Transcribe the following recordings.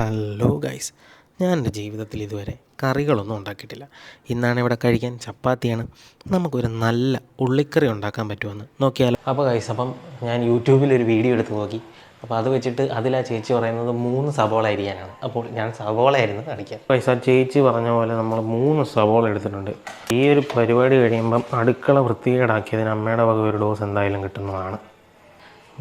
Hello guys, ഞാൻ എൻ്റെ ജീവിതത്തിൽ ഇതുവരെ കറികളൊന്നും ഉണ്ടാക്കിയിട്ടില്ല. ഇന്നാണ് ഇവിടെ കഴിക്കാൻ ചപ്പാത്തിയാണ്. നമുക്കൊരു നല്ല ഉള്ളിക്കറി ഉണ്ടാക്കാൻ പറ്റുമെന്ന് നോക്കിയാലോ. അപ്പോൾ ഗൈസ്, ഞാൻ യൂട്യൂബിലൊരു വീഡിയോ എടുത്ത് നോക്കി. അപ്പോൾ അത് വെച്ചിട്ട് അതിലാ ചേച്ചി പറയുന്നത് 3 സവോള അരിയാനാണ്. അപ്പോൾ ഞാൻ സവോള ആയിരുന്നു കാണിക്കാം. ഗൈസ്, ആ ചേച്ചി പറഞ്ഞ പോലെ നമ്മൾ 3 സവോള എടുത്തിട്ടുണ്ട്. ഈ ഒരു പരിപാടി കഴിയുമ്പം അടുക്കള വൃത്തികേടാക്കിയതിന് അമ്മയുടെ വക ഒരു ഡോസ് എന്തായാലും കിട്ടുന്നതാണ്.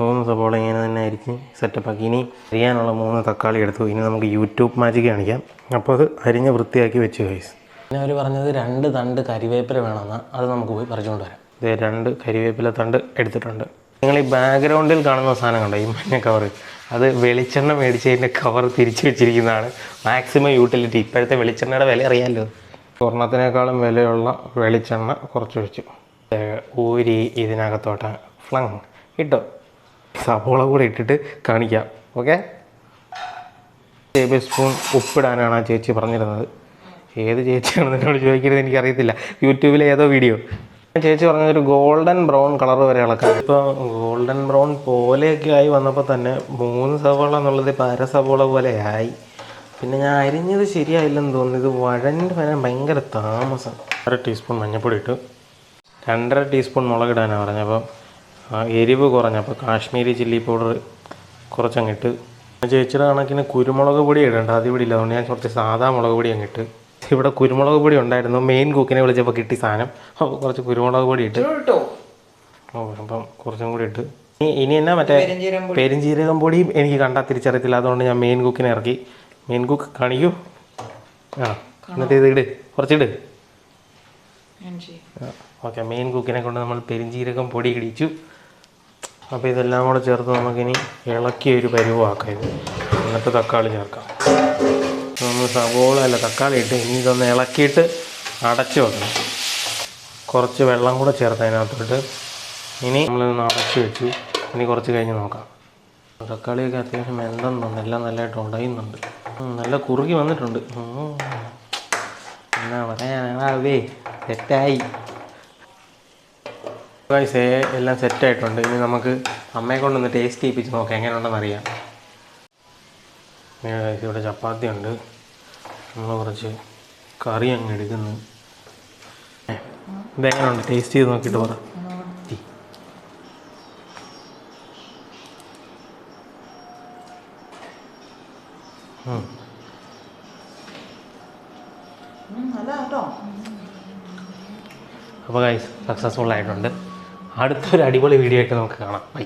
3 സവോള ഇങ്ങനെ തന്നെ അരിഞ്ഞ് സെറ്റപ്പാക്കി. ഇനി അരിയാനുള്ള 3 തക്കാളി എടുത്തു. ഇനി നമുക്ക് യൂട്യൂബ് മാജിക് കാണിക്കാം. അപ്പോൾ അത് അരിഞ്ഞ് വൃത്തിയാക്കി വെച്ച് ഗൈസ്. പിന്നെ അവർ പറഞ്ഞത് 2 തണ്ട് കരിവേപ്പില വേണമെന്നാൽ അത് നമുക്ക് പോയി പറിച്ചുകൊണ്ട് വരാം. ഇത് 2 കരിവേപ്പില തണ്ട് എടുത്തിട്ടുണ്ട്. നിങ്ങൾ ഈ ബാക്ക്ഗ്രൗണ്ടിൽ കാണുന്ന സാധനം കണ്ടോ, ഈ മഞ്ഞ കവർ, അത് വെളിച്ചെണ്ണ മേടിച്ചതിൻ്റെ കവർ തിരിച്ചു വെച്ചിരിക്കുന്നതാണ്. Maximum utility. ഇപ്പോഴത്തെ വെളിച്ചെണ്ണയുടെ വില അറിയാമല്ലോ. സ്വർണ്ണത്തിനേക്കാളും വിലയുള്ള വെളിച്ചെണ്ണ കുറച്ച് വെച്ചു ഊരി ഇതിനകത്തോട്ട് ഫ്ലങ് ഇട്ടോ. സവോള കൂടെ ഇട്ടിട്ട് കാണിക്കാം. ഓക്കെ, ടേബിൾ സ്പൂൺ ഉപ്പിടാനാണ് ആ ചേച്ചി പറഞ്ഞിരുന്നത്. ഏത് ചേച്ചിയാണെന്ന് എന്നോട് ചോദിക്കരുത്, എനിക്കറിയത്തില്ല. യൂട്യൂബിലെ ഏതോ വീഡിയോ. ചേച്ചി പറഞ്ഞതൊരു ഗോൾഡൻ ബ്രൗൺ കളർ വരെ ഇളക്കാം. ഇപ്പോൾ ഗോൾഡൻ ബ്രൗൺ പോലെയൊക്കെ ആയി വന്നപ്പോൾ തന്നെ 3 സവോള എന്നുള്ളത് ഇപ്പോൾ അര സവോള പോലെ ആയി. പിന്നെ ഞാൻ അരിഞ്ഞത് ശരിയായില്ലെന്ന് തോന്നുന്നു. ഇത് വഴഞ്ഞ് വരാൻ ഭയങ്കര താമസം. 1/2 ടീസ്പൂൺ മഞ്ഞൾപ്പൊടി ഇട്ടു. 2.5 ടീസ്പൂൺ മുളകിടാനാണ് പറഞ്ഞപ്പോൾ എരിവ് കുറഞ്ഞപ്പോൾ കാശ്മീരി ചില്ലി പൗഡർ കുറച്ചങ്ങിട്ട്. ചേച്ചിയുടെ കണക്കിന് കുരുമുളക് പൊടി ഇടേണ്ട, അതിവിടെ ഇല്ല. അതുകൊണ്ട് ഞാൻ കുറച്ച് സാധാ മുളക് പൊടി അങ്ങിട്ട്. ഇവിടെ കുരുമുളക് പൊടി ഉണ്ടായിരുന്നു. മെയിൻ കുക്കിനെ വിളിച്ചപ്പോൾ കിട്ടി സാധനം. അപ്പോൾ കുറച്ച് കുരുമുളക് പൊടി ഇട്ട്. അപ്പം കുറച്ചും കൂടി ഇട്ട്. ഇനി എന്നാ മറ്റേ പെരിഞ്ജീരകം പൊടിയും എനിക്ക് കണ്ടാൽ തിരിച്ചറിയത്തില്ല. അതുകൊണ്ട് ഞാൻ മെയിൻ കുക്കിനെ ഇറക്കി. മെയിൻ കുക്ക് കാണിക്കൂ. എന്നിട്ട് ഇത് ഇട്, കുറച്ചിട്. ഓക്കെ, മെയിൻ കുക്കിനെ കൊണ്ട് നമ്മൾ പെരിഞ്ജീരകം പൊടി ഇടിച്ചു. അപ്പോൾ ഇതെല്ലാം കൂടെ ചേർത്ത് നമുക്കിനി ഇളക്കിയൊരു പരുവമാക്കാം. ഇത് എന്നിട്ട് തക്കാളി ചേർക്കാം. നമ്മൾ സവോള അല്ല തക്കാളി ഇട്ട് ഇനി ഇതൊന്ന് ഇളക്കിയിട്ട് അടച്ച് വെക്കണം. കുറച്ച് വെള്ളം കൂടെ ചേർത്ത് അതിനകത്തോട്ട് ഇനി നമ്മളിതൊന്ന് അടച്ച് വെച്ചു. ഇനി കുറച്ച് കഴിഞ്ഞ് നോക്കാം. തക്കാളിയൊക്കെ അത്യാവശ്യം വെന്തെന്നുണ്ട്, എല്ലാം നല്ലതായിട്ട് ഉടയുന്നുണ്ട്. നല്ല കുറുകി വന്നിട്ടുണ്ട്. എന്നാ പറയാനാവേ, സെറ്റായി ഗൈസ്. എല്ലാം സെറ്റായിട്ടുണ്ട്. ഇനി നമുക്ക് അമ്മയെ കൊണ്ടൊന്ന് ടേസ്റ്റ് ചെയ്യിപ്പിച്ച് നോക്കാം എങ്ങനെയുണ്ടെന്ന് അറിയാം. ഗൈസ്, ഇവിടെ ചപ്പാത്തി ഉണ്ട്. നമ്മൾ കുറച്ച് കറി അങ്ങ് എടുക്കുന്നു. ഇതെങ്ങനെയുണ്ട് ടേസ്റ്റ് ചെയ്ത് നോക്കിയിട്ട് പറ. അപ്പോൾ ഗൈസ്, സക്സസ്ഫുൾ ആയിട്ടുണ്ട്. അടുത്തൊരു അടിപൊളി വീഡിയോ ആയിട്ട് നമുക്ക് കാണാം. ബൈ.